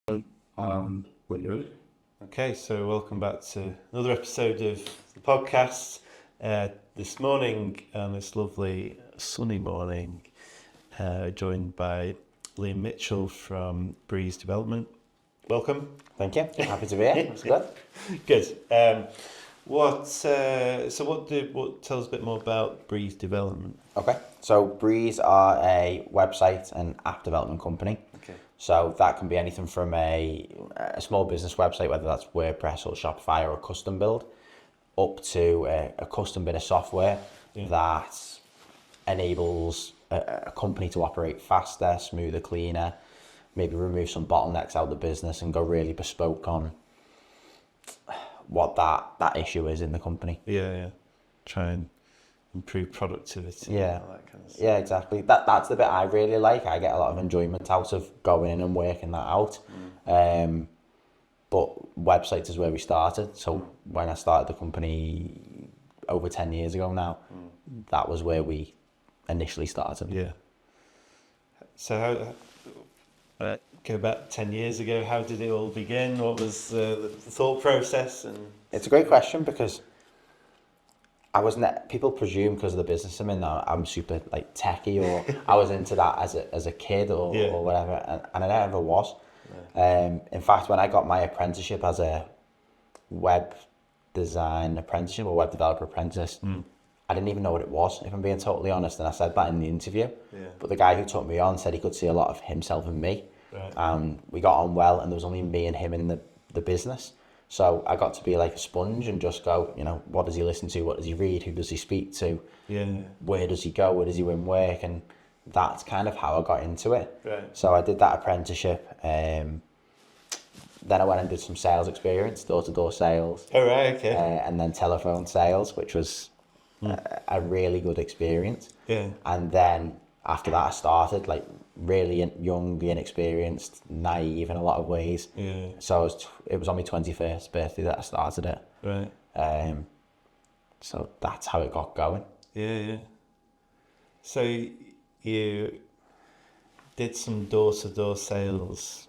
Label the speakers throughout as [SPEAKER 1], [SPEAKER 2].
[SPEAKER 1] Windows.
[SPEAKER 2] Okay, so welcome back to another episode of the podcast. This morning, on this lovely sunny morning, joined by Liam Mitchell from Breeze Development. Welcome.
[SPEAKER 3] Thank you. Happy to be here. That's good.
[SPEAKER 2] Good. What tell us a bit more about Breeze Development?
[SPEAKER 3] Okay. So Breeze are a website and app development company.
[SPEAKER 2] Okay.
[SPEAKER 3] So that can be anything from a small business website, whether that's WordPress or Shopify or a custom build, up to a custom bit of software that enables a company to operate faster, smoother, cleaner, maybe remove some bottlenecks out of the business and go really bespoke on what that issue is in the company.
[SPEAKER 2] Yeah. Try and improve productivity.
[SPEAKER 3] Yeah.
[SPEAKER 2] All that kind of stuff.
[SPEAKER 3] Yeah, exactly. That's the bit I really like. I get a lot of enjoyment out of going in and working that out. But websites is where we started. So when I started the company over 10 years ago now, that was where we initially started.
[SPEAKER 2] Yeah. So how, go back 10 years ago, how did it all begin? What was the thought process? And
[SPEAKER 3] it's a great question because people presume because of the business I'm in that I'm super like techie or I was into that as a kid or whatever, and I never was. In fact, when I got my apprenticeship as a web design apprenticeship or web developer apprentice, I didn't even know what it was, if I'm being totally honest, and I said that in the interview. But the guy who took me on said he could see a lot of himself in me. We got on well, and there was only me and him in the business. So I got to be like a sponge and just go, what does he listen to? What does he read? Who does he speak to? Where does he go? Where does he win work? And that's kind of how I got into it. So I did that apprenticeship. Then I went and did some sales experience, door-to-door sales. And then telephone sales, which was a really good experience. And then after that I started like really young, inexperienced, naive in a lot of ways. So it was on my 21st birthday that I started it. So that's how it got going.
[SPEAKER 2] So you did some door-to-door sales.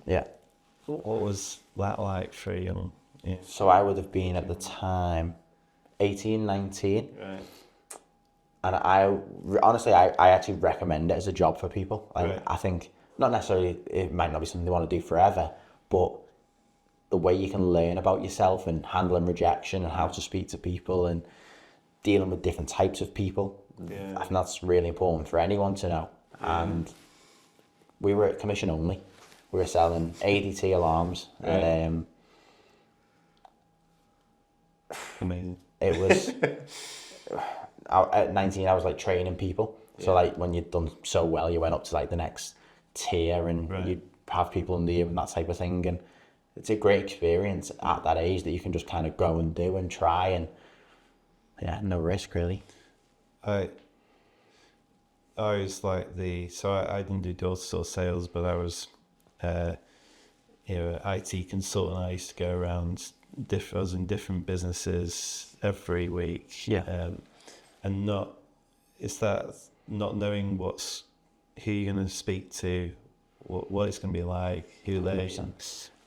[SPEAKER 2] What was that like for you?
[SPEAKER 3] So I would have been at the time 18, 19. And I honestly actually recommend it as a job for people. I think not necessarily, it might not be something they want to do forever, but the way you can learn about yourself and handling rejection and how to speak to people and dealing with different types of people, I think that's really important for anyone to know. And we were at commission only. We were selling ADT alarms.
[SPEAKER 2] Amazing.
[SPEAKER 3] It was... At 19, I was like training people. So like when you'd done so well, you went up to like the next tier and you'd have people under you and that type of thing. And it's a great experience at that age that you can just kind of go and do and try and no risk really.
[SPEAKER 2] I was like I didn't do door-to-door sales, but I was an IT consultant. I used to go around I was in different businesses every week. And not knowing who you're going to speak to, what it's going to be like, who they.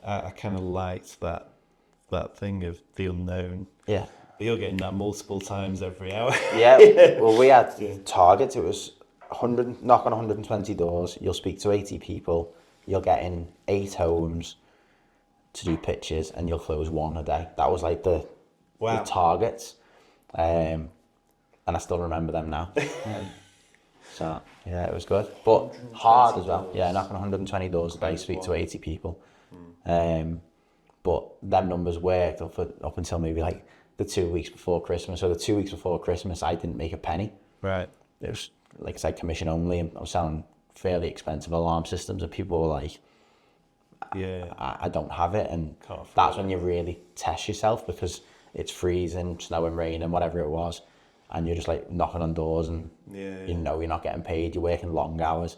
[SPEAKER 2] I kind of liked that thing of the unknown. But you're getting that multiple times every hour.
[SPEAKER 3] Well, we had targets. It was knock on 120 doors. You'll speak to 80 people. You'll get in 8 homes to do pitches, and you'll close 1 a day. That was like the targets. And I still remember them now. So, it was good. But hard as well. Knocking 120 doors a day, speak to 80 people. But them numbers worked up until maybe like the 2 weeks before Christmas. So the 2 weeks before Christmas, I didn't make a penny.
[SPEAKER 2] It
[SPEAKER 3] was, like I said, commission only. And I was selling fairly expensive alarm systems, and people were like, I don't have it. And that's when you really test yourself, because it's freezing, snowing, raining, whatever it was. And you're just like knocking on doors and you're not getting paid, you're working long hours.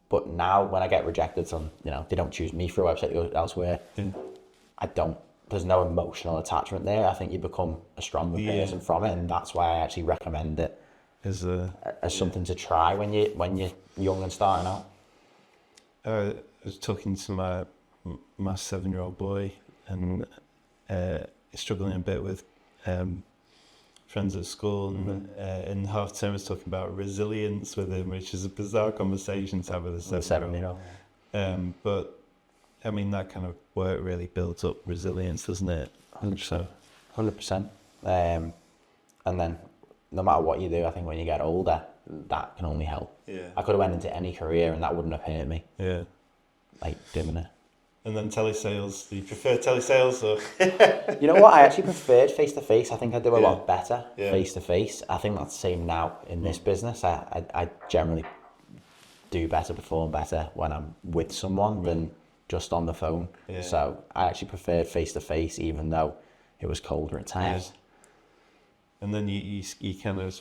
[SPEAKER 3] But now when I get rejected on, they don't choose me for a website, they go elsewhere. There's no emotional attachment there. I think you become a stronger person from it, and that's why I actually recommend it as something to try when you're young and starting out.
[SPEAKER 2] I was talking to my 7-year-old boy, and struggling a bit with friends at school, and in half term I was talking about resilience with him, which is a bizarre conversation to have with a 7-year-old. But I mean, that kind of work really builds up resilience, doesn't it?
[SPEAKER 3] 100%. And then no matter what you do, I think when you get older, that can only help.
[SPEAKER 2] Yeah.
[SPEAKER 3] I could have went into any career and that wouldn't have hurt me.
[SPEAKER 2] Yeah.
[SPEAKER 3] Like doing it.
[SPEAKER 2] And then telesales, do you prefer telesales or?
[SPEAKER 3] You know what, I actually preferred face-to-face. I think I do a lot better
[SPEAKER 2] Yeah.
[SPEAKER 3] face-to-face. I think that's the same now in this business. I generally do better, perform better when I'm with someone than just on the phone.
[SPEAKER 2] Yeah.
[SPEAKER 3] So I actually preferred face-to-face, even though it was colder at times.
[SPEAKER 2] Yeah. And then you kind of,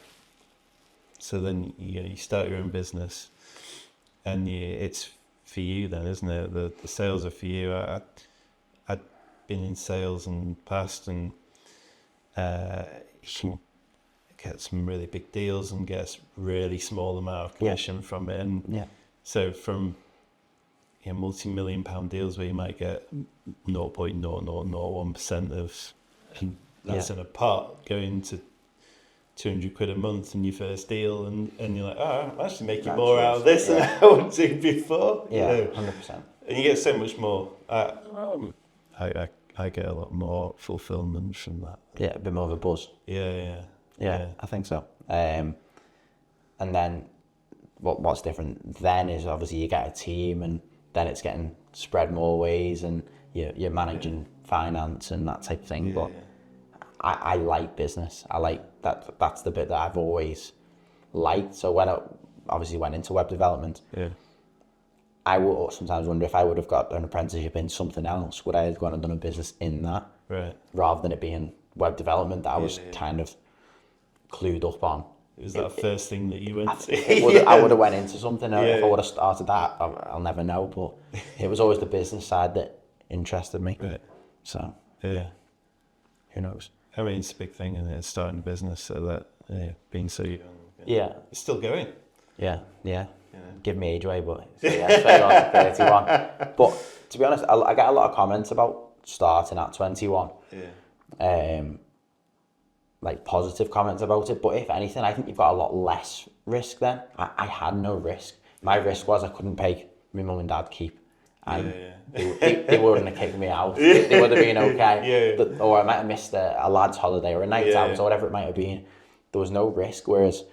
[SPEAKER 2] so then you start your own business, and it's for you then, isn't it? The sales are for you. I'd been in sales in the past, and you can get some really big deals and get a really small amount of commission from it. And so from multi-million pound deals where you might get 0.0001% of, and that's in a pot going to 200 quid a month in your first deal, and you're like, oh, I'm actually making more out of this than I would do before.
[SPEAKER 3] 100%.
[SPEAKER 2] And you get so much more. I get a lot more fulfillment from that.
[SPEAKER 3] Yeah, a bit more of a buzz.
[SPEAKER 2] Yeah,
[SPEAKER 3] I think so. And then what's different then is obviously you get a team, and then it's getting spread more ways, and you're managing finance and that type of thing. But I like business. I like that. That's the bit that I've always liked. So when I obviously went into web development, I will sometimes wonder if I would have got an apprenticeship in something else, would I have gone and done a business in that, rather than it being web development that I was kind of clued up on.
[SPEAKER 2] Was that the first thing that you went to?
[SPEAKER 3] I would have went into something. If I would have started that, I'll never know. But it was always the business side that interested me. So who knows?
[SPEAKER 2] I mean, it's a big thing, isn't it? Starting a business, so that being so young. It's still going.
[SPEAKER 3] Yeah. Give me age away, but 21 to 31. But to be honest, I get a lot of comments about starting at 21. Like positive comments about it. But if anything, I think you've got a lot less risk then. I had no risk. My risk was I couldn't pay my mum and dad keep. And they wouldn't have kicked me out. They would have been okay. Or I might have missed a lad's holiday or a night out or whatever it might have been. There was no risk. Whereas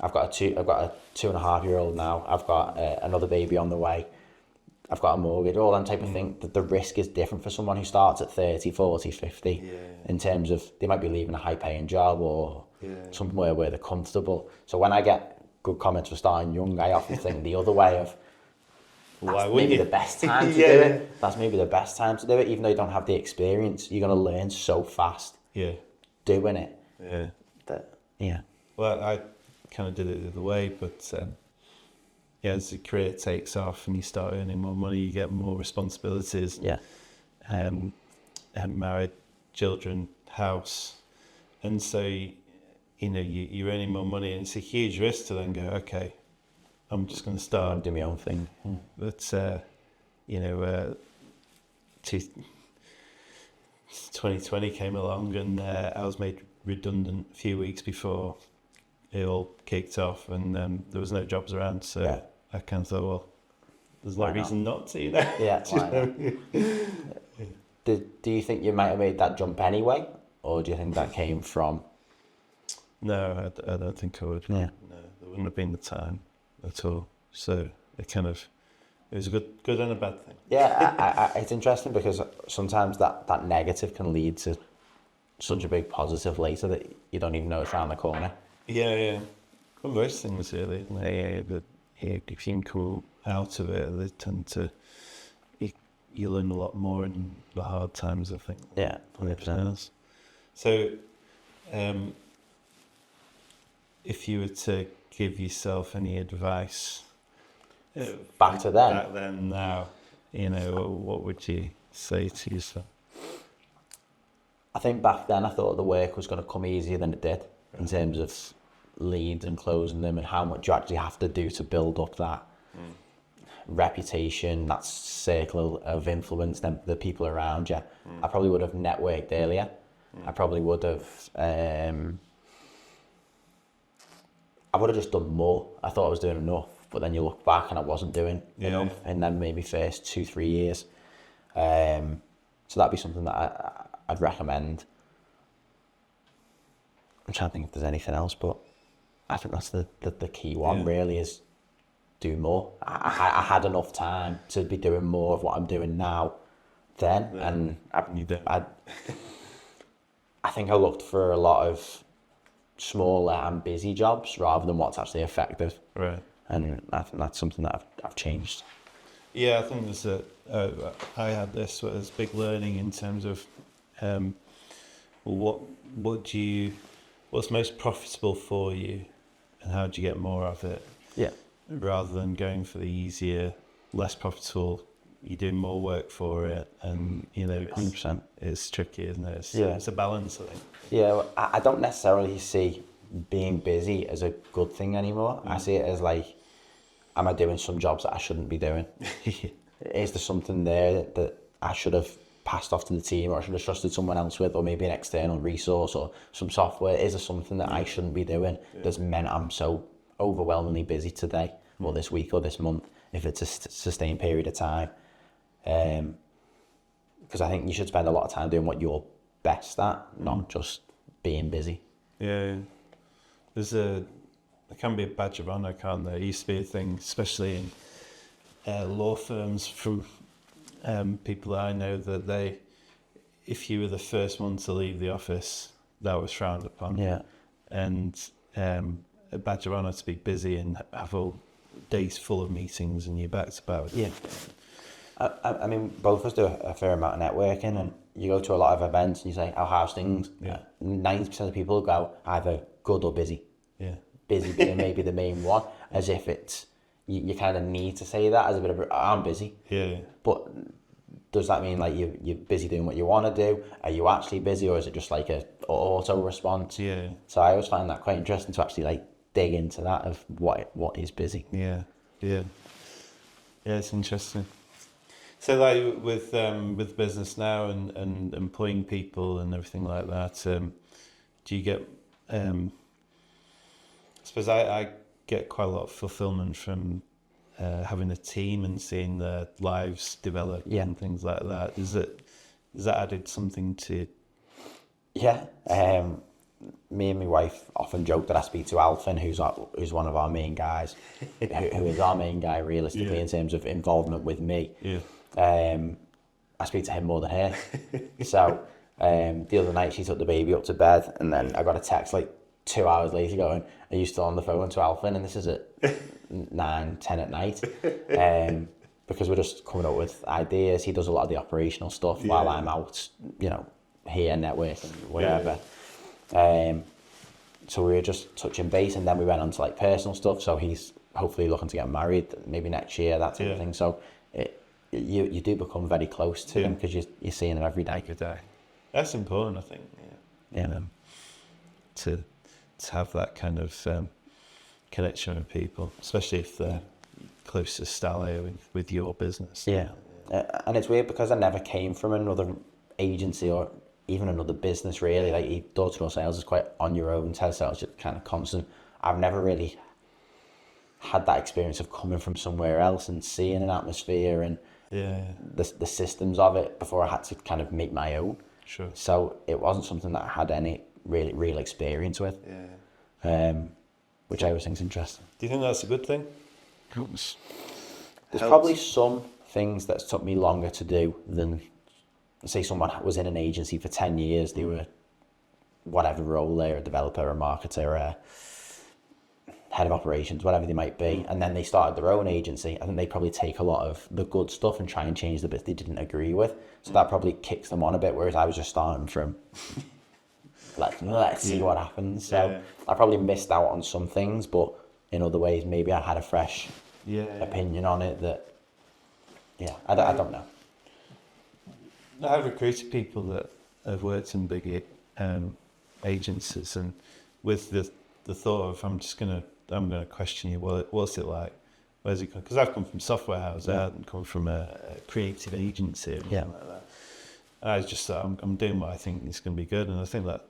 [SPEAKER 3] I've got a 2.5-year-old now. I've got another baby on the way. I've got a mortgage, all that type of thing. That the risk is different for someone who starts at 30, 40, 50 in terms of they might be leaving a high paying job or somewhere where they're comfortable. So when I get good comments for starting young, I often think the other way of, that's maybe the best time to do it. That's maybe the best time to do it, even though you don't have the experience. You're going to learn so fast doing it.
[SPEAKER 2] Well, I kind of did it the other way, but as the career takes off and you start earning more money, you get more responsibilities. And married, children, house, and so you're earning more money, and it's a huge risk to then go, okay, I'm just going to start
[SPEAKER 3] and do my own thing.
[SPEAKER 2] But 2020 came along, and I was made redundant a few weeks before it all kicked off, and there was no jobs around, so I kind of thought, well, there's no reason not to,
[SPEAKER 3] Do you think you might have made that jump anyway, or do you think that came from?
[SPEAKER 2] No, I don't think I would. No, there wouldn't have been the time at all. So it was a good and a bad thing.
[SPEAKER 3] It's interesting because sometimes that negative can lead to such a big positive later that you don't even know it's around the corner.
[SPEAKER 2] Well, most things really, but if you can come out of it, they tend to, you learn a lot more in the hard times, I think.
[SPEAKER 3] 100%.
[SPEAKER 2] So, if you were to give yourself any advice
[SPEAKER 3] back then,
[SPEAKER 2] now, what would you say to yourself?
[SPEAKER 3] I think back then I thought the work was going to come easier than it did in terms of leads and closing them and how much you actually have to do to build up that. reputation, that circle of influence, then the people around you. I probably would have networked earlier. I probably would have, I would have just done more. I thought I was doing enough, but then you look back and I wasn't doing enough in then maybe first 2-3 years. So that'd be something that I'd recommend. I'm trying to think if there's anything else, but I think that's the key one really, is do more. I had enough time to be doing more of what I'm doing now then, and I think I looked for a lot of smaller and busy jobs rather than what's actually effective.
[SPEAKER 2] Right.
[SPEAKER 3] And I think that's something that I've changed.
[SPEAKER 2] Yeah, I think there's I had this as big learning in terms of, what's most profitable for you, and how do you get more of it?
[SPEAKER 3] Yeah.
[SPEAKER 2] Rather than going for the easier, less profitable, you're doing more work for it, and
[SPEAKER 3] 100%.
[SPEAKER 2] It's tricky, isn't it? It's a balance, I think.
[SPEAKER 3] Yeah, well, I don't necessarily see being busy as a good thing anymore. I see it as like, am I doing some jobs that I shouldn't be doing? Is there something there that I should have passed off to the team, or I should have trusted someone else with, or maybe an external resource or some software? Is there something that I shouldn't be doing that's meant I'm so overwhelmingly busy today, or this week, or this month, if it's a sustained period of time? Because I think you should spend a lot of time doing what you're best at, not just being busy.
[SPEAKER 2] Yeah. There can be a badge of honour, can't there? It used to be a thing, especially in law firms, from people that I know, that if you were the first one to leave the office, that was frowned upon.
[SPEAKER 3] Yeah.
[SPEAKER 2] And a badge of honour to be busy and have all days full of meetings and you're back to back.
[SPEAKER 3] Yeah. I mean, both of us do a fair amount of networking, and you go to a lot of events and you say, how's things? 90% of people go either good or busy.
[SPEAKER 2] Yeah.
[SPEAKER 3] Busy being maybe the main one, as if it's, you kind of need to say that as a bit of I'm busy.
[SPEAKER 2] Yeah.
[SPEAKER 3] But does that mean like you're busy doing what you want to do? Are you actually busy, or is it just like a auto response?
[SPEAKER 2] Yeah.
[SPEAKER 3] So I always find that quite interesting to actually like dig into that of what is busy.
[SPEAKER 2] Yeah. It's interesting. So like with business now and employing people and everything like that, do you get? I suppose I get quite a lot of fulfillment from having a team and seeing their lives develop and things like that. Has that added something to?
[SPEAKER 3] Yeah. Me and my wife often joke that I speak to Alfin, who's one of our main guys, who is our main guy realistically in terms of involvement with me.
[SPEAKER 2] Yeah.
[SPEAKER 3] I speak to him more than her. So the other night she took the baby up to bed, and then I got a text like 2 hours later going, are you still on the phone to Alfin? And this is at 9-10 at night. Because we're just coming up with ideas. He does a lot of the operational stuff while I'm out, here networking, whatever. So we were just touching base, and then we went on to like personal stuff. So he's hopefully looking to get married maybe next year, that type of thing. So you do become very close to him because you're seeing him every day.
[SPEAKER 2] That's important, I think.
[SPEAKER 3] Yeah.
[SPEAKER 2] To have that kind of connection with people, especially if they're closest ally with your business.
[SPEAKER 3] Yeah. And it's weird because I never came from another agency or even another business really. Like door-to-door sales is quite on your own, telesales is kind of constant. I've never really had that experience of coming from somewhere else and seeing an atmosphere and the systems of it before I had to kind of make my own.
[SPEAKER 2] Sure.
[SPEAKER 3] So it wasn't something that I had any really real experience with. Which I always think is interesting.
[SPEAKER 2] Do you think that's a good thing?
[SPEAKER 3] There's probably some things that took me longer to do than, say, someone was in an agency for 10 years, they were whatever role they're a developer, a marketer, a head of operations, whatever they might be, and then they started their own agency. I think they probably take a lot of the good stuff and try and change the bits they didn't agree with. So that probably kicks them on a bit, whereas I was just starting from let's see what happens. So I probably missed out on some things, but in other ways maybe I had a fresh opinion on it that I don't know.
[SPEAKER 2] I've recruited people that have worked in big agencies, and with the thought of I'm gonna question you, what's it like where's it come? Because I've come from software house, I hadn't come from a creative agency or anything like that. And I just thought, I'm doing what I think is going to be good, and I think that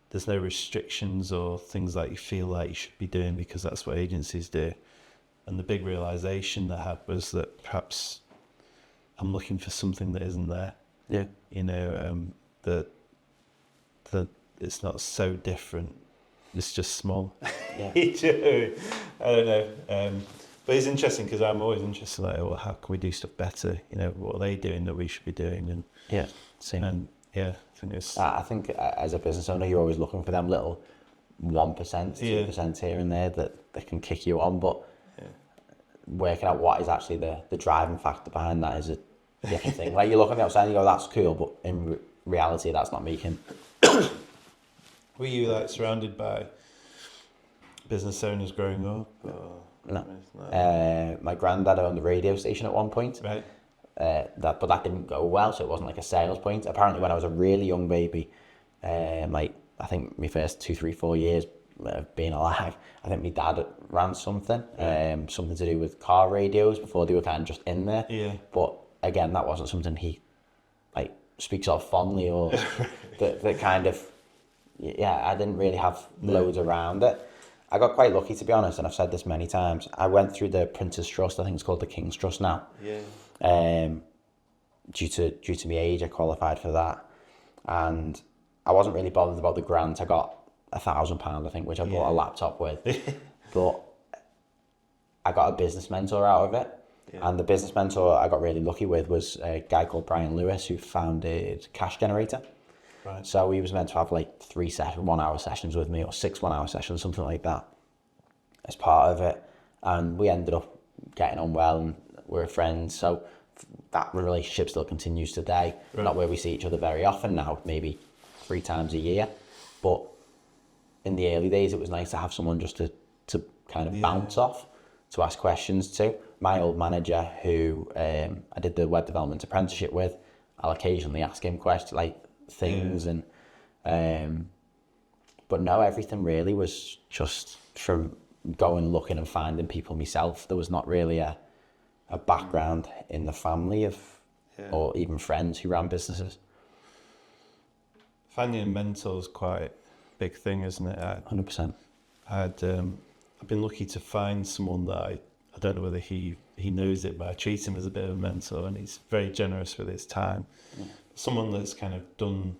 [SPEAKER 2] there's no restrictions or things that you feel like you should be doing because that's what agencies do. And the big realization that I had was that perhaps I'm looking for something that isn't there.
[SPEAKER 3] Yeah.
[SPEAKER 2] You know, that it's not so different. It's just small.
[SPEAKER 3] Yeah.
[SPEAKER 2] I don't know. But it's interesting because I'm always interested, like, well, how can we do stuff better? You know, what are they doing that we should be doing? And
[SPEAKER 3] same.
[SPEAKER 2] And I think it's.
[SPEAKER 3] I think as a business owner, you're always looking for them little 1%, 2% here and there that can kick you on, but working out what is actually the driving factor behind that is a different thing. Like, you look on the outside and you go, that's cool, but in reality, that's not making.
[SPEAKER 2] Were you like surrounded by business owners growing up? Or
[SPEAKER 3] No. My granddad owned the radio station at one point.
[SPEAKER 2] Right.
[SPEAKER 3] But that didn't go well, so it wasn't like a sales point. Apparently, when I was a really young baby, I think my first 2, 3, 4 years of being alive, I think my dad ran something, something to do with car radios before they were kind of just in there.
[SPEAKER 2] Yeah.
[SPEAKER 3] But again, that wasn't something he like speaks of fondly or that kind of. Yeah, I didn't really have loads around it. I got quite lucky, to be honest, and I've said this many times. I went through the Prince's Trust. I think it's called the King's Trust now.
[SPEAKER 2] Yeah.
[SPEAKER 3] Due to my age, I qualified for that, and I wasn't really bothered about the grant. I got £1,000, I think, which I bought a laptop with. But I got a business mentor out of it, and the business mentor I got really lucky with was a guy called Brian Lewis, who founded Cash Generator.
[SPEAKER 2] Right.
[SPEAKER 3] So he was meant to have like 3 1-hour sessions with me, or 6 1-hour sessions, something like that, as part of it. And we ended up getting on well, and we're friends. So that relationship still continues today. Right. Not where we see each other very often now, maybe 3 times a year. But in the early days, it was nice to have someone just to kind of bounce off, to ask questions to. My old manager, who I did the web development apprenticeship with, I'll occasionally ask him questions, like things, and but no, everything really was just from going, looking and finding people myself. There was not really a background in the family of or even friends who ran businesses.
[SPEAKER 2] Finding a mentor is quite a big thing, isn't it?
[SPEAKER 3] 100%.
[SPEAKER 2] I've been lucky to find someone that I don't know whether he knows it, but I treat him as a bit of a mentor, and he's very generous with his time. Someone that's kind of done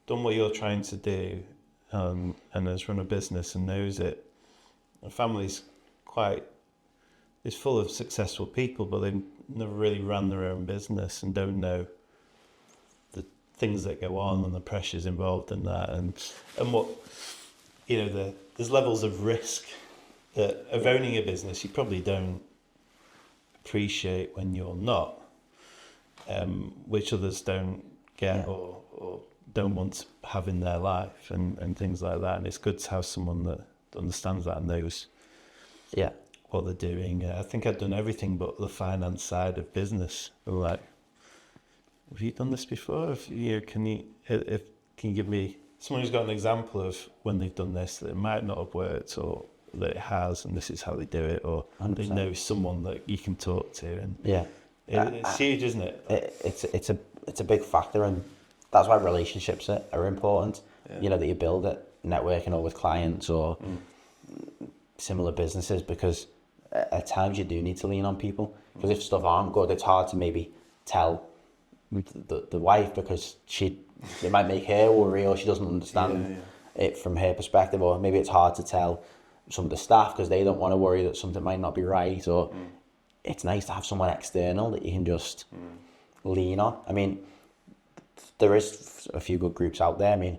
[SPEAKER 2] what you're trying to do, and has run a business and knows it. The family's it's full of successful people, but they've never really ran their own business and don't know the things that go on and the pressures involved in that, and what, you know, there's levels of risk that of owning a business you probably don't appreciate when you're not, which others don't get or don't want to have in their life, and things like that. And it's good to have someone that understands that and knows what they're doing. I think I'd done everything but the finance side of business. Like, have you done this before? Can you give me someone who's got an example of when they've done this that it might not have worked, or that it has, and this is how they do it, or 100%. They know someone that you can talk to, and it's huge, isn't it?
[SPEAKER 3] It's a big factor, and that's why relationships are important. You know, that you build it, networking or with clients or similar businesses, because at times you do need to lean on people, because if stuff aren't good, it's hard to maybe tell the wife, because it might make her worry, or she doesn't understand it from her perspective, or maybe it's hard to tell some of the staff because they don't want to worry that something might not be right, or it's nice to have someone external that you can just lean on. I mean, there is a few good groups out there. I mean,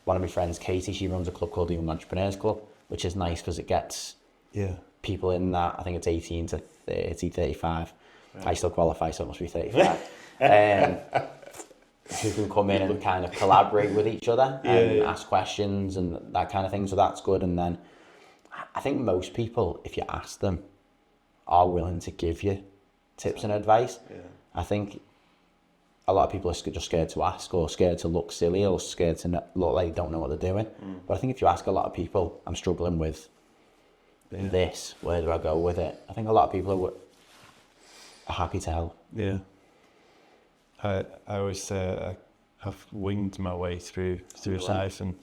[SPEAKER 3] one of my friends, Katie, she runs a club called the Young Entrepreneurs Club, which is nice because it gets people in that, I think it's 18 to 30, 35. Right. I still qualify, so it must be 35. Who can come in and kind of collaborate with each other and ask questions and that kind of thing. So that's good. And then I think most people, if you ask them, are willing to give you tips and advice. Yeah. I think a lot of people are just scared to ask, or scared to look silly, or scared to look like they don't know what they're doing. But I think if you ask a lot of people, I'm struggling with this, where do I go with it? I think a lot of people are happy to help.
[SPEAKER 2] Yeah. I always say I've winged my way through life, and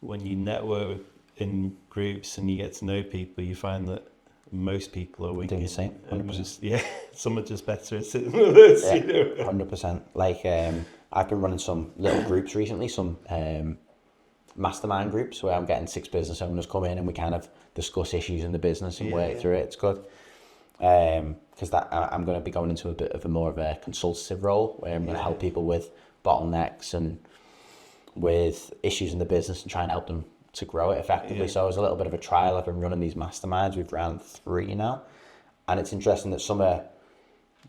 [SPEAKER 2] when you network in groups and you get to know people, you find that most people are winging.
[SPEAKER 3] Doing the same, 100%.
[SPEAKER 2] Some are just better at it than others.
[SPEAKER 3] Yeah,
[SPEAKER 2] you know?
[SPEAKER 3] 100%. Like I've been running some little groups recently, some mastermind groups where I'm getting 6 business owners come in and we kind of discuss issues in the business and work through it. It's good. Because I'm going to be going into a bit of a more of a consultative role where I'm going to help people with bottlenecks and with issues in the business and try and help them to grow it effectively. So it was a little bit of a trial. I've been running these masterminds. We've ran 3 now, and it's interesting that some are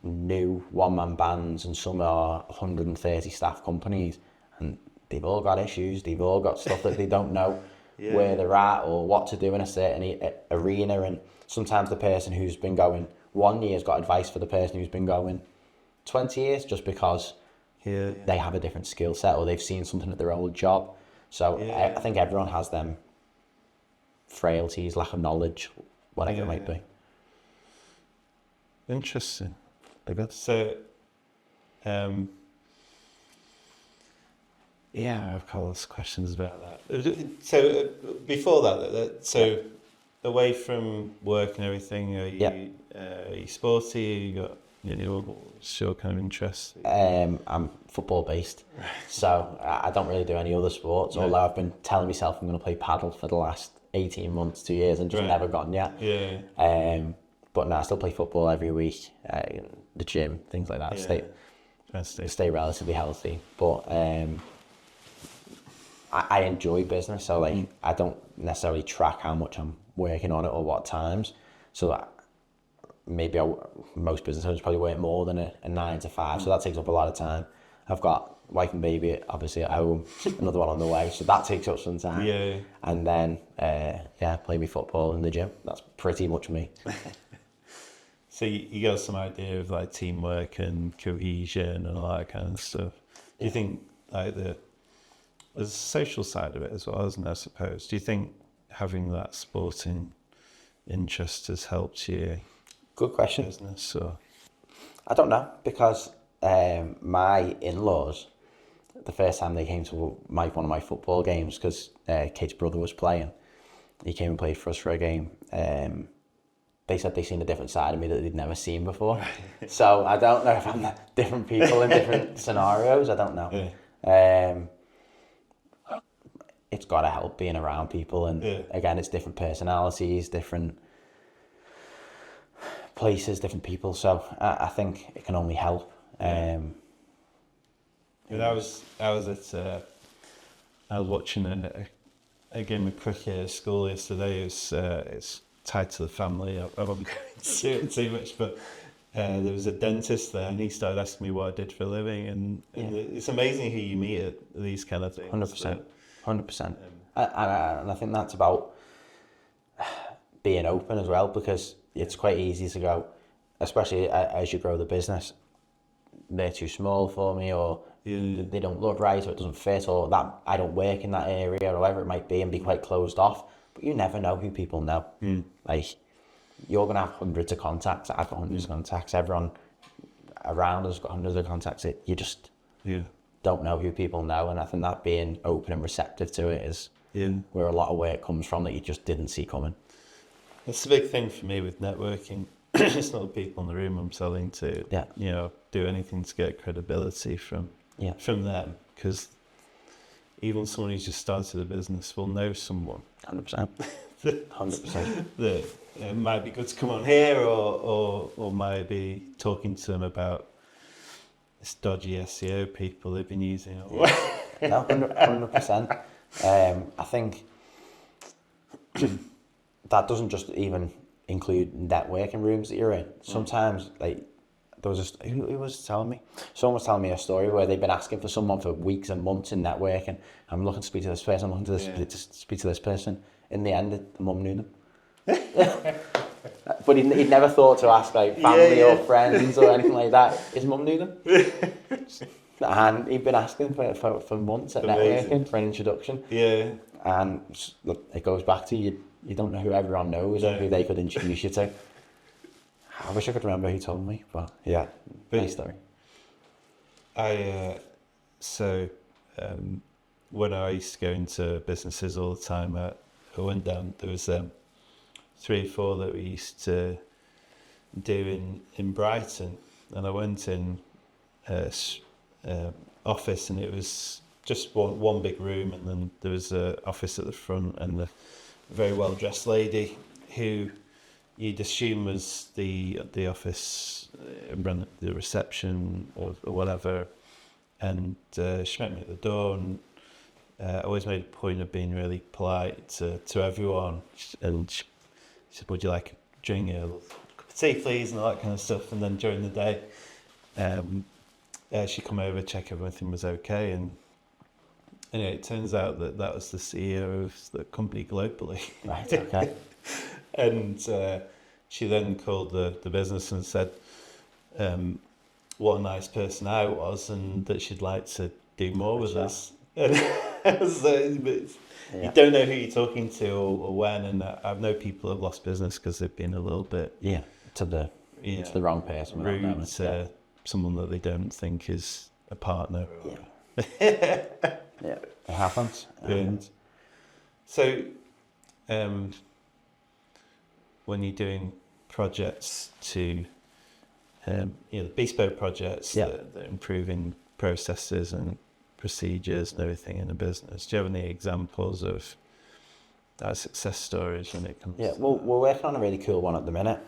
[SPEAKER 3] new one-man bands and some are 130 staff companies, and they've all got issues. They've all got stuff that they don't know where they're at or what to do in a certain arena. And sometimes the person who's been going 1 year has got advice for the person who's been going 20 years just because they have a different skill set or they've seen something at their old job. So I think everyone has them frailties, lack of knowledge, whatever it might be.
[SPEAKER 2] Interesting. So, I've got lots of questions about that. So before that, so away from work and everything, are you sporty? You got what's your kind of interest?
[SPEAKER 3] I'm football based, so I don't really do any other sports. Although I've been telling myself I'm going to play paddle for the last 18 months, 2 years, and just never gotten yet. But no, I still play football every week. The gym, things like that. Stay relatively healthy, but I enjoy business, so like I don't necessarily track how much I'm working on it or what times. So that maybe most business owners probably work more than a 9 to 5, so that takes up a lot of time. I've got wife and baby obviously at home, another one on the way, so that takes up some time. And then play me football in the gym. That's pretty much me.
[SPEAKER 2] So you got some idea of like teamwork and cohesion and all that kind of stuff. Do you think like there's a social side of it as well, isn't there, I suppose? Do you think having that sporting interest has helped you?
[SPEAKER 3] Good question.
[SPEAKER 2] Business or?
[SPEAKER 3] I don't know, because my in-laws, the first time they came to one of my football games, because Kate's brother was playing, he came and played for us for a game. They said they'd seen a different side of me that they'd never seen before. So I don't know if I'm different people in different scenarios. I don't know. It's got to help being around people, and again, it's different personalities, different places, different people. So I think it can only help.
[SPEAKER 2] I was watching a game of cricket at school yesterday. It's tied to the family. I won't go into it too much, but there was a dentist there, and he started asking me what I did for a living, and it's amazing who you meet at these kind of things.
[SPEAKER 3] 100%. And I think that's about being open as well, because it's quite easy to go, especially as you grow the business, they're too small for me, or they don't look right, or it doesn't fit, or that I don't work in that area, or whatever it might be, and be quite closed off. But you never know who people know. Like, you're going to have hundreds of contacts. I've got hundreds of contacts. Everyone around us has got hundreds of contacts. You just don't know who people know. And I think that being open and receptive to it is where a lot of work comes from that you just didn't see coming.
[SPEAKER 2] That's the big thing for me with networking. It's not the people in the room I'm selling to. Do anything to get credibility from them, because even someone who's just started a business will know someone.
[SPEAKER 3] 100%. 100%.
[SPEAKER 2] That might be good to come on here, or might be talking to them about this dodgy SEO people they've been using.
[SPEAKER 3] No, 100%. I think that doesn't just even include networking rooms that you're in. Sometimes, like, there was who was telling me? Someone was telling me a story where they've been asking for someone for weeks and months in networking. I'm looking to speak to this person, I'm looking to speak to this person. In the end, the mum knew them. But he'd never thought to ask like family or friends or anything like that. His mum knew them. And he'd been asking for months at networking for an introduction. And look, it goes back to you don't know who everyone knows or who they could introduce you to. I wish I could remember who told me, but yeah, nice story.
[SPEAKER 2] When I used to go into businesses all the time, I went down, there was 3 or 4 that we used to do in Brighton, and I went in office, and it was just one big room, and then there was an office at the front, and a very well dressed lady who you'd assume was the office, ran the reception or whatever, and she met me at the door, and I always made a point of being really polite to everyone, and she said, "Would you like a drink, a cup of tea, please," and all that kind of stuff. And then during the day, she'd come over, check everything was okay, and anyway, it turns out that was the CEO of the company globally.
[SPEAKER 3] Right, okay.
[SPEAKER 2] And she then called the business and said what a nice person I was, and that she'd like to do more with us. You don't know who you're talking to or when, and I know people have lost business because they've been a little bit
[SPEAKER 3] to the wrong person,
[SPEAKER 2] rude to someone that they don't think is a partner.
[SPEAKER 3] Yeah, it happens.
[SPEAKER 2] So, when you're doing projects to, bespoke projects that are improving processes and procedures and everything in a business, do you have any examples of success stories when it comes?
[SPEAKER 3] Yeah, well, we're working on a really cool one at the minute.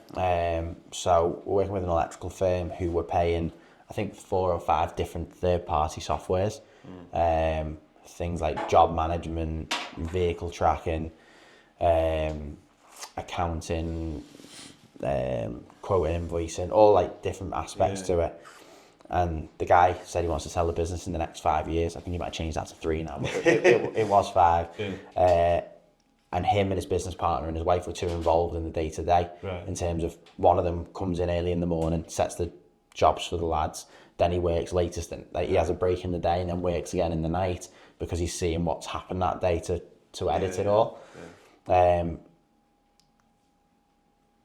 [SPEAKER 3] So we're working with an electrical firm who we're paying, I think, 4 or 5 different third-party softwares. Things like job management, vehicle tracking, accounting, quote invoicing, all like different aspects to it. And the guy said he wants to sell the business in the next 5 years. I think he might change that to 3 now, but it was 5. And him and his business partner and his wife were too involved in the day-to-day, in terms of one of them comes in early in the morning, sets the jobs for the lads, then he works latest, and he has a break in the day and then works again in the night because he's seeing what's happened that day to edit it all.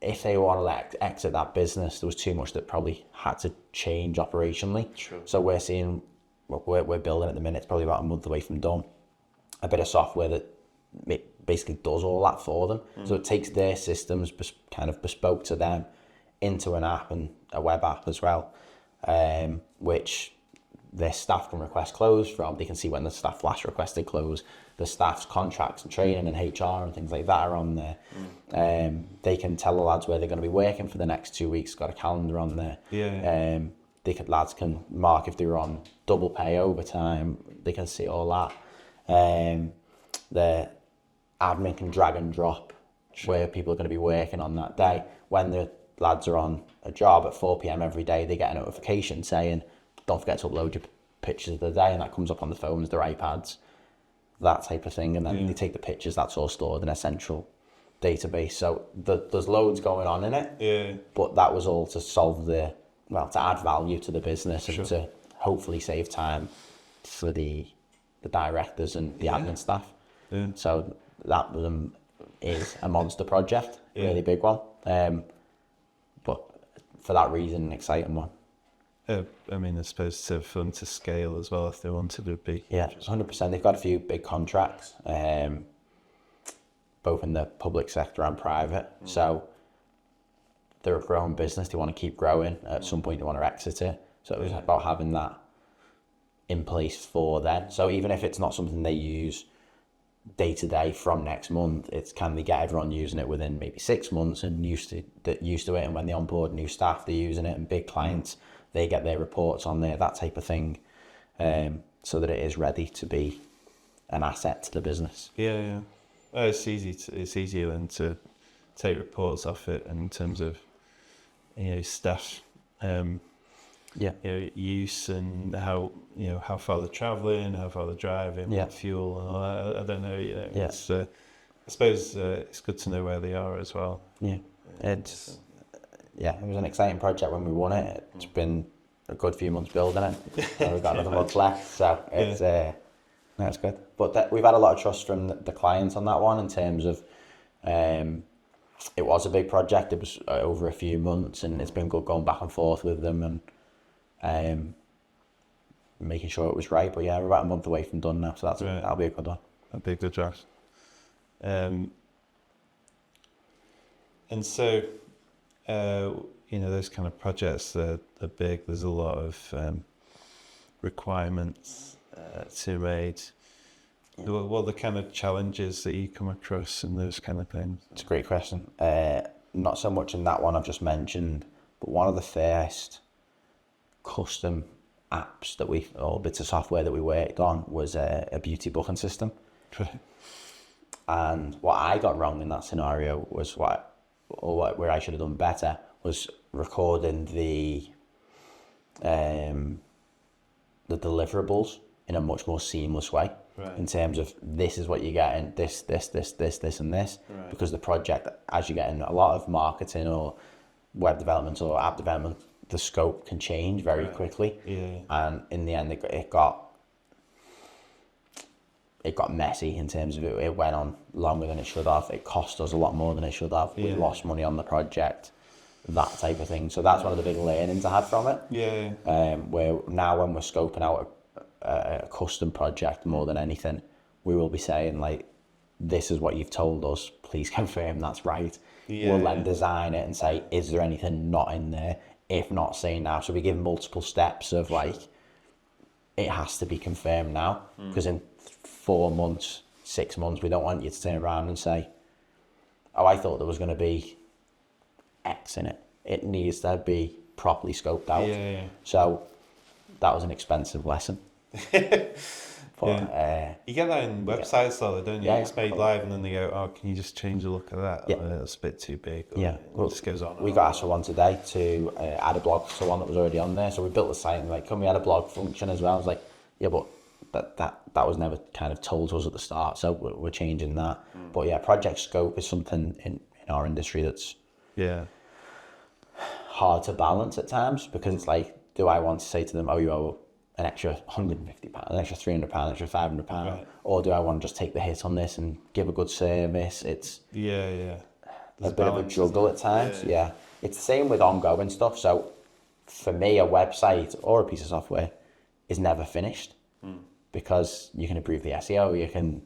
[SPEAKER 3] If they want to exit that business, there was too much that probably had to change operationally.
[SPEAKER 2] True.
[SPEAKER 3] So we're seeing, we're building at the minute, it's probably about a month away from done, a bit of software that basically does all that for them. So it takes their systems kind of bespoke to them into an app, and a web app as well, which their staff can request close from. They can see when the staff last requested close. The staff's contracts and training and HR and things like that are on there. They can tell the lads where they're going to be working for the next 2 weeks. Got a calendar on there. Lads can mark if they're on double pay overtime. They can see all that. The admin can drag and drop where people are going to be working on that day. When the lads are on a job at 4 p.m. every day, they get a notification saying, "Don't forget to upload your pictures of the day," and that comes up on the phones, their iPads, that type of thing. And then they take the pictures, that's all stored in a central database. So there's loads going on in it. But that was all to solve to add value to the business and to hopefully save time for the directors and the admin staff. So that is a monster project, really big one. But for that reason, an exciting one.
[SPEAKER 2] I mean, I suppose for them to scale as well if they wanted to be.
[SPEAKER 3] Yeah, 100%. They've got a few big contracts, both in the public sector and private. So they're a growing business. They want to keep growing. At some point, they want to exit it. So it was about having that in place for them. So even if it's not something they use day to day from next month, it's can they get everyone using it within maybe 6 months and used to it, and when they onboard new staff, they're using it, and big clients, they get their reports on there, that type of thing, so that it is ready to be an asset to the business.
[SPEAKER 2] It's easier than to take reports off it, and in terms of staff use and how far they're traveling, how far they're driving, what fuel and all that. I don't know. It's I suppose it's good to know where they are as well.
[SPEAKER 3] It was an exciting project when we won it. It's been a good few months building it. So we've got another month left, so it's good. But we've had a lot of trust from the clients on that one, in terms of It was a big project. It was over a few months, and it's been good going back and forth with them and making sure it was right. But yeah, we're about a month away from done now, so that'll be a good one.
[SPEAKER 2] That'd be a good draft. And so, those kind of projects are big. There's a lot of requirements to read. What are the kind of challenges that you come across in those kind of things?
[SPEAKER 3] It's a great question. Not so much in that one I've just mentioned, but one of the first custom apps or bits of software that we worked on was a beauty booking system. And what I got wrong in that scenario was where I should have done better was recording the deliverables in a much more seamless way. Right. In terms of this is what you're getting, this, and this. Right. Because the project, as you're getting a lot of marketing or web development or app development, the scope can change very quickly. Yeah. And in the end, it got messy in terms of it went on longer than it should have. It cost us a lot more than it should have. Yeah. We lost money on the project, that type of thing. So that's one of the big learnings I had from it. Yeah. Where now when we're scoping out a custom project more than anything, we will be saying like, this is what you've told us, please confirm that's right. We'll then design it and say, is there anything not in there? If not, say now. So we give multiple steps of like, it has to be confirmed now, because in 4 months, 6 months, we don't want you to turn around and say, oh, I thought there was going to be X in it. It needs to be properly scoped out. So that was an expensive lesson. But,
[SPEAKER 2] you get that in websites though, don't you? It's made live and then they go, oh, can you just change the look of that? That's a bit too big. Well, it just goes on.
[SPEAKER 3] We got asked for one today to add a blog to one that was already on there. So we built the site and like, can we add a blog function as well? I was like, yeah, but that was never kind of told to us at the start. So we're changing that. But yeah, project scope is something in our industry that's hard to balance at times, because it's like, do I want to say to them, oh, you owe an extra £150, an extra £300, an extra £500, right. Or do I want to just take the hit on this and give a good service? It's a bit of a juggle at times. Yeah, it's the same with ongoing stuff. So for me, a website or a piece of software is never finished, because you can improve the SEO, you can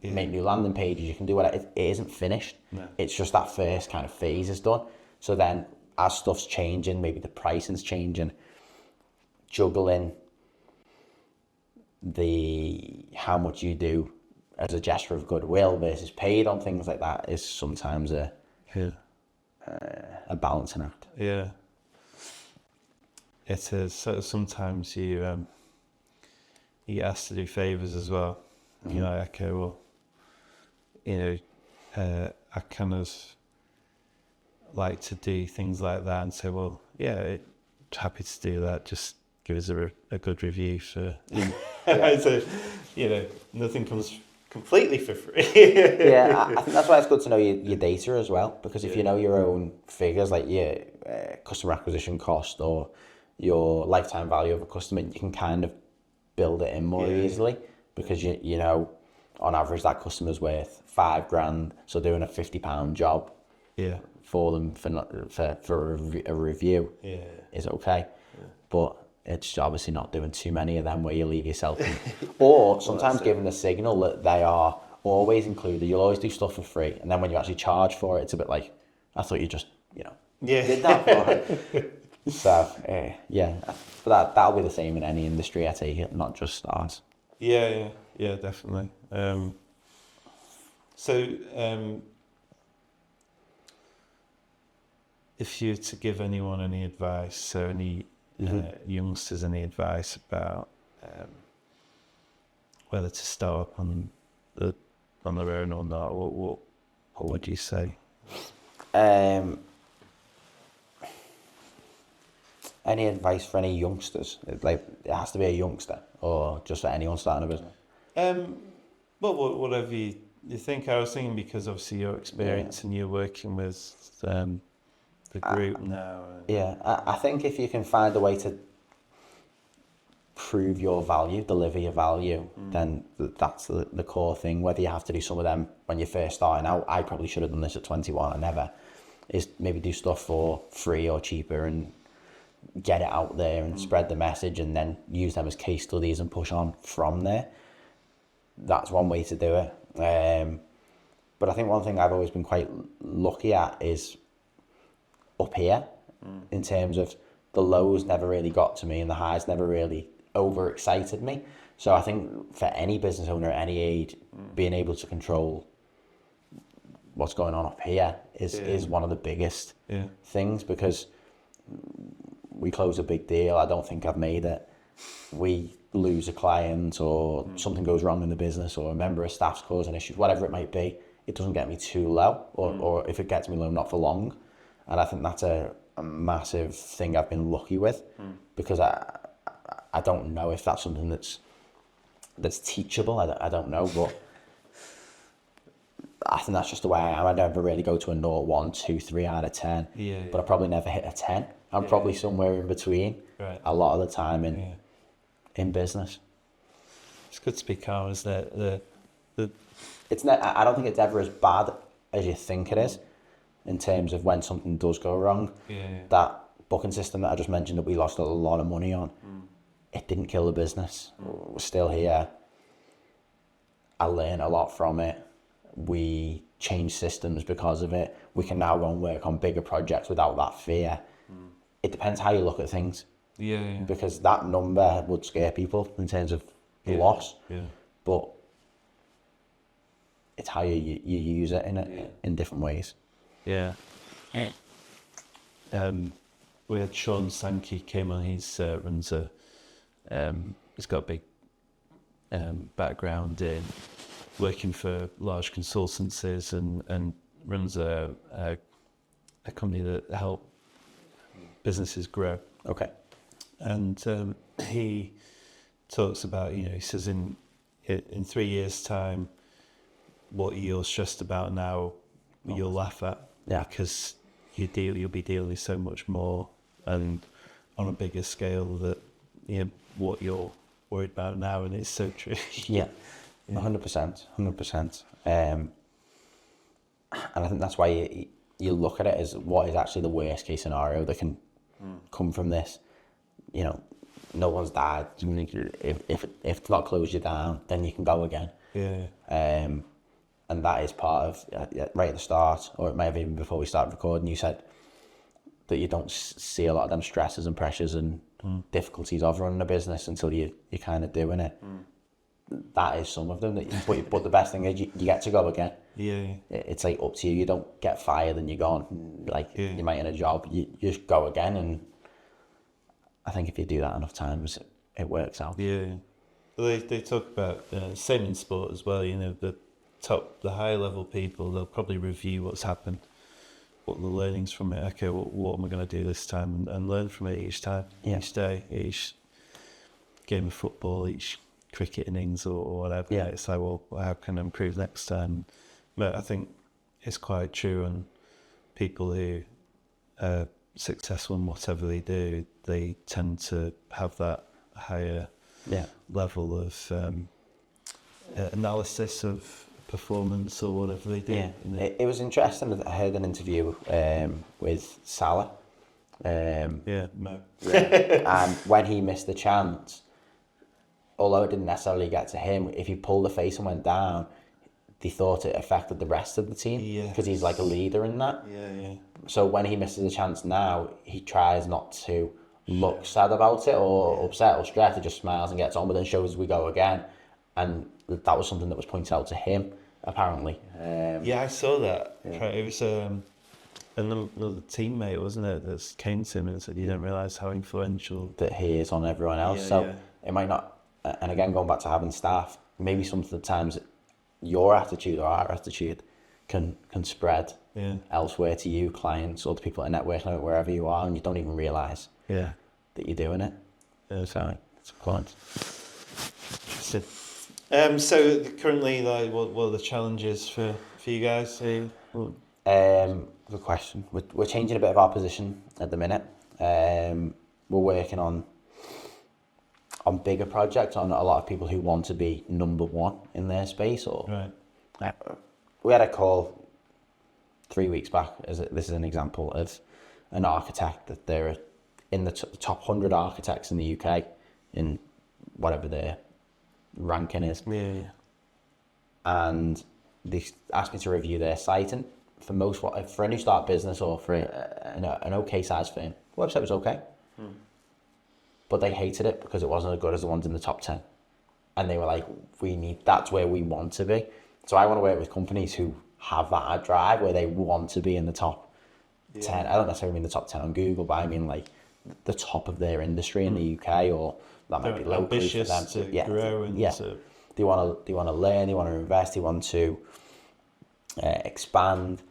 [SPEAKER 3] make new landing pages, you can do whatever. It isn't finished. No. It's just that first kind of phase is done. So then as stuff's changing, maybe the pricing's changing, juggling how much you do as a gesture of goodwill versus paid on things like that is sometimes a balancing act.
[SPEAKER 2] Yeah, it is. So sometimes you get asked to do favors as well. Mm-hmm. Okay, well, I kind of like to do things like that and say, well, happy to do that. Just give us a good review for. So, nothing comes completely for free.
[SPEAKER 3] I think that's why it's good to know your data as well, because if you know your own figures, like your customer acquisition cost or your lifetime value of a customer, you can kind of build it in more easily, because you know on average that customer's worth $5,000, so doing a £50 job for them for a review is okay, but it's obviously not doing too many of them where you leave yourself in. Or sometimes giving the signal that they are always included. You'll always do stuff for free, and then when you actually charge for it, it's a bit like, I thought you just did that for it. So but that'll be the same in any industry, I take it, not just ours.
[SPEAKER 2] Yeah, definitely. If you were to give anyone any advice, so any youngsters any advice about whether to start up on their own or not, what would you say?
[SPEAKER 3] Any advice for any youngsters? Like, it has to be a youngster, or just for anyone starting a business?
[SPEAKER 2] Well, whatever you think. I was thinking, because obviously your experience and you're working with the group now.
[SPEAKER 3] I think if you can find a way to prove your value, deliver your value, then that's the core thing. Whether you have to do some of them when you're first starting out, I probably should have done this at 21. I never. Is maybe do stuff for free or cheaper and get it out there and spread the message, and then use them as case studies and push on from there. That's one way to do it. But I think one thing I've always been quite lucky at is up here, in terms of the lows never really got to me and the highs never really overexcited me. So I think for any business owner at any age, being able to control what's going on up here is one of the biggest things, because we close a big deal, I don't think I've made it. We lose a client, or something goes wrong in the business, or a member of staff's causing issues, whatever it might be, it doesn't get me too low, or if it gets me low, not for long. And I think that's a massive thing I've been lucky with, because I don't know if that's something that's teachable. I don't know, but I think that's just the way I am. I never really go to a 0, 1, 2, 3 out of 10, but I probably never hit a 10. I'm probably somewhere in between a lot of the time in business.
[SPEAKER 2] It's good to be calm, isn't it?
[SPEAKER 3] I don't think it's ever as bad as you think it is, in terms of when something does go wrong. That booking system that I just mentioned that we lost a lot of money on, it didn't kill the business. We're still here. I learned a lot from it. We changed systems because of it. We can now go and work on bigger projects without that fear. It depends how you look at things. Because that number would scare people in terms of loss. But it's how you use it in different ways.
[SPEAKER 2] We had Sean Sankey came on. He's runs a he's got a big background in working for large consultancies and runs a company that help businesses grow.
[SPEAKER 3] Okay.
[SPEAKER 2] And he talks about, he says in 3 years' time, what you're stressed about now, you'll laugh at, because you'll be dealing with so much more and on a bigger scale that what you're worried about now, and it's so true.
[SPEAKER 3] 100%. And I think that's why you look at it as what is actually the worst case scenario that can come from this. No one's died. If it's not closed you down, then you can go again. And that is part of, right at the start, or it may have even before we started recording, you said that you don't see a lot of them stresses and pressures and difficulties of running a business until you're kind of doing it. That is some of them. But the best thing is you get to go again. It's like up to you. You don't get fired and you're gone. You might in a job, you just go again. And I think if you do that enough times, it works out.
[SPEAKER 2] Well, they talk about same in sport as well. The higher level people, they'll probably review what's happened, what the learnings from it. Okay, what am I going to do this time, and learn from it each time, each day, each game of football, each cricket innings or whatever. It's like, well, how can I improve next time? But I think it's quite true, and people who are successful in whatever they do, they tend to have that higher level of analysis of performance or whatever they do.
[SPEAKER 3] It was interesting that I heard an interview with Salah.
[SPEAKER 2] Mo.
[SPEAKER 3] And when he missed the chance, although it didn't necessarily get to him, if he pulled the face and went down, they thought it affected the rest of the team, because he's like a leader in that. So when he misses a chance now, he tries not to look sad about it or upset or stressed. He just smiles and gets on, but then shows we go again. And that was something that was pointed out to him, apparently.
[SPEAKER 2] I saw that. It was another teammate, wasn't it, that came to him and said, you don't realise how influential
[SPEAKER 3] that he is on everyone else. It might not, and again, going back to having staff, maybe sometimes your attitude or our attitude can spread elsewhere to you, clients, or the people at networking, wherever you are, and you don't even realise that you're doing it. So it's important.
[SPEAKER 2] Interesting. So currently, what are the challenges for you guys?
[SPEAKER 3] Good question. We're changing a bit of our position at the minute. We're working on on bigger projects, on a lot of people who want to be number one in their space. Or
[SPEAKER 2] right.
[SPEAKER 3] We had a call 3 weeks back, this is an example of an architect that they're in the top 100 architects in the UK in whatever their ranking is.
[SPEAKER 2] Yeah.
[SPEAKER 3] And they asked me to review their site, and for a new start business or for an okay size firm, the website was okay. But they hated it because it wasn't as good as the ones in the top 10. And they were like, that's where we want to be. So I want to work with companies who have that drive where they want to be in the top 10. I don't necessarily mean the top 10 on Google, but I mean like the top of their industry in the UK, or that might be locally for them.
[SPEAKER 2] To grow and to...
[SPEAKER 3] They want to learn, they want to invest, they want to expand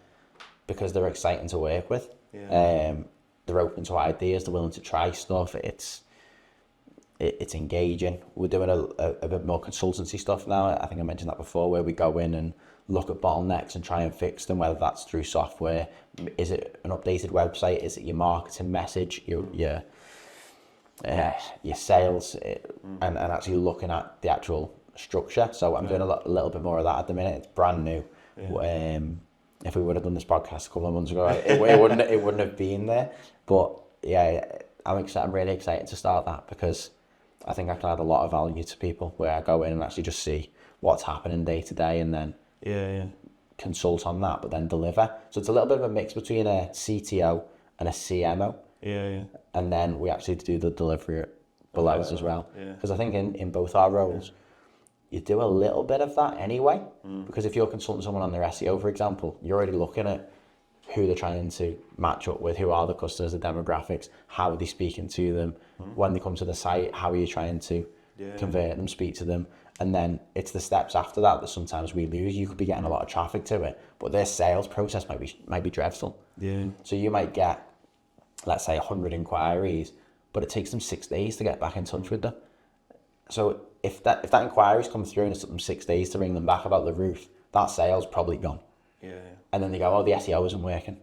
[SPEAKER 3] because they're exciting to work with. They're open to ideas, they're willing to try stuff. It's engaging. We're doing a bit more consultancy stuff now. I think I mentioned that before, where we go in and look at bottlenecks and try and fix them, whether that's through software. Is it an updated website? Is it your marketing message, your sales, and actually looking at the actual structure. So I'm doing a little bit more of that at the minute. It's brand new. If we would have done this podcast a couple of months ago, it wouldn't have been there. But yeah, I'm really excited to start that, because I think I can add a lot of value to people, where I go in and actually just see what's happening day to day, and then consult on that, but then deliver. So it's a little bit of a mix between a CTO and a CMO. And then we actually do the delivery below us as well. Because I think in both our roles, you do a little bit of that anyway. Because if you're consulting someone on their SEO, for example, you're already looking at who they're trying to match up with, who are the customers, the demographics, how are they speaking to them, when they come to the site, how are you trying to convert them, speak to them. And then it's the steps after that sometimes we lose. You could be getting a lot of traffic to it, but their sales process might be dreadful. So you might get, let's say, 100 inquiries, but it takes them 6 days to get back in touch with them. So if that inquiry's come through and it took them 6 days to ring them back about the roof, that sale's probably gone. And then they go, oh, the SEO isn't working.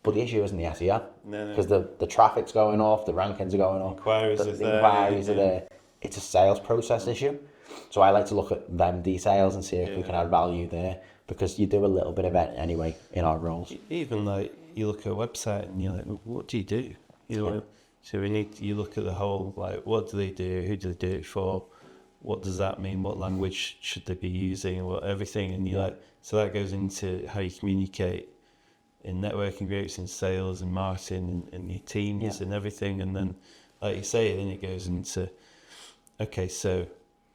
[SPEAKER 3] But the issue isn't the SEO, because the traffic's going off, the rankings are going off, the inquiries are there. It's a sales process issue. So I like to look at them details and see if we can add value there, because you do a little bit of it anyway in our roles.
[SPEAKER 2] Even like you look at a website and you're like, what do you do? So you look at the whole, like, what do they do? Who do they do it for? What does that mean? What language should they be using? Everything. And you're like, so that goes into how you communicate in networking groups, in sales and marketing, and your teams and everything. And then, like you say, then it goes into, okay, so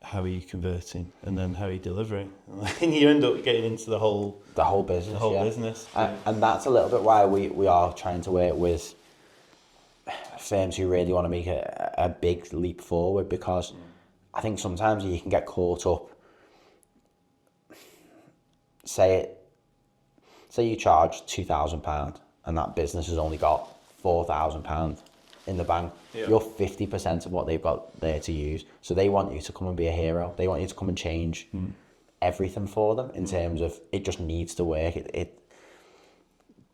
[SPEAKER 2] how are you converting? And then how are you delivering? And you end up getting into the whole business.
[SPEAKER 3] And that's a little bit why we are trying to work with firms who really want to make a big leap forward, because I think sometimes you can get caught up. Say you charge £2,000 and that business has only got £4,000 in the bank. You're 50% of what they've got there to use. So they want you to come and be a hero. They want you to come and change everything for them in terms of it just needs to work.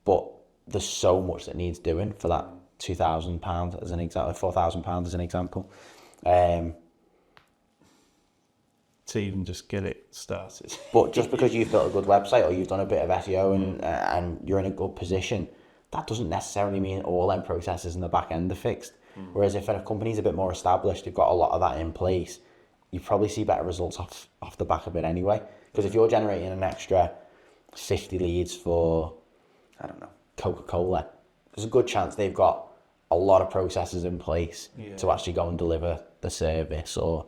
[SPEAKER 3] But there's so much that needs doing for that £2,000 as an example, £4,000 as an example.
[SPEAKER 2] To even just get it started.
[SPEAKER 3] But just because you've built a good website or you've done a bit of SEO and you're in a good position, that doesn't necessarily mean all them processes in the back end are fixed. Whereas if a company's a bit more established, they've got a lot of that in place, you probably see better results off the back of it anyway. Because if you're generating an extra 50 leads for, I don't know, Coca-Cola, there's a good chance they've got a lot of processes in place to actually go and deliver the service or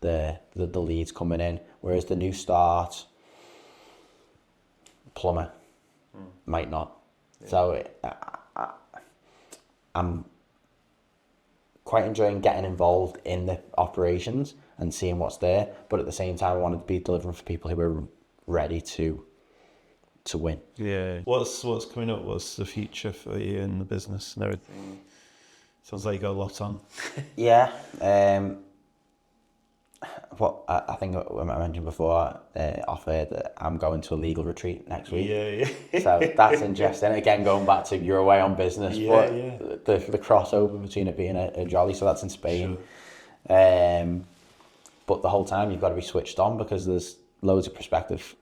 [SPEAKER 3] the leads coming in. Whereas the new start plumber might not. So I'm quite enjoying getting involved in the operations and seeing what's there, but at the same time I wanted to be delivering for people who were ready to win.
[SPEAKER 2] What's coming up? What's the future for you in the business and everything? Sounds like you got a lot on. What I think I mentioned before off air that I'm going to a legal retreat next week. So that's interesting. Again, going back to you're away on business, but the crossover between it being a jolly. So that's in Spain.
[SPEAKER 3] But the whole time you've got to be switched on because there's loads of prospective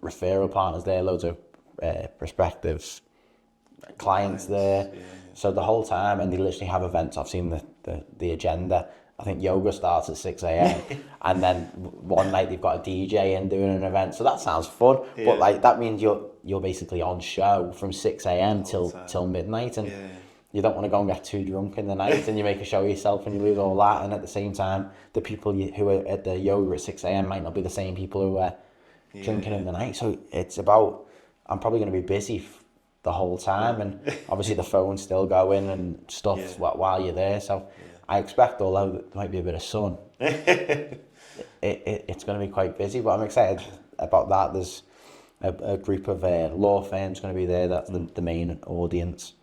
[SPEAKER 3] referral partners there, loads of prospective clients there. Yeah. So the whole time, and they literally have events. I've seen the agenda. I think yoga starts at 6 a.m. and then one night they've got a DJ in doing an event. So that sounds fun. Yeah. But like that means you're basically on show from 6 a.m. till midnight, and you don't want to go and get too drunk in the night and you make a show of yourself and you lose all that. And at the same time, the people who are at the yoga at 6 a.m. might not be the same people who are drinking in the night. So it's about, I'm probably going to be busy the whole time, and obviously the phone's still going and stuff while you're there. So I expect, although there might be a bit of sun, it's going to be quite busy, but I'm excited about that. There's a group of law firms going to be there. That's the main audience.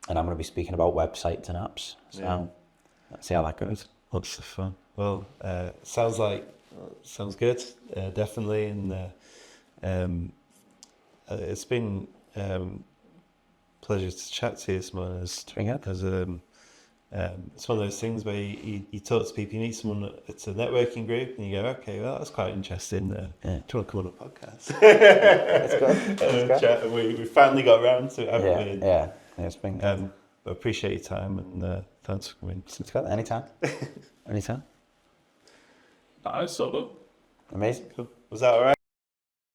[SPEAKER 3] And I'm going to be speaking about websites and apps. So let's see how that goes.
[SPEAKER 2] Lots of fun. Well, sounds good, definitely. And it's been pleasure to chat to you this morning. Because it's one of those things where you talk to people, you meet someone, it's a networking group, and you go, okay, well, that's quite interesting. Do you want to come on a podcast? That's good. We finally got around to it, haven't we?
[SPEAKER 3] Yeah. It's been
[SPEAKER 2] I appreciate your time, and thanks for coming.
[SPEAKER 3] It's good. Anytime.
[SPEAKER 2] Nice, sort of.
[SPEAKER 3] Amazing.
[SPEAKER 2] Cool. Was that all right?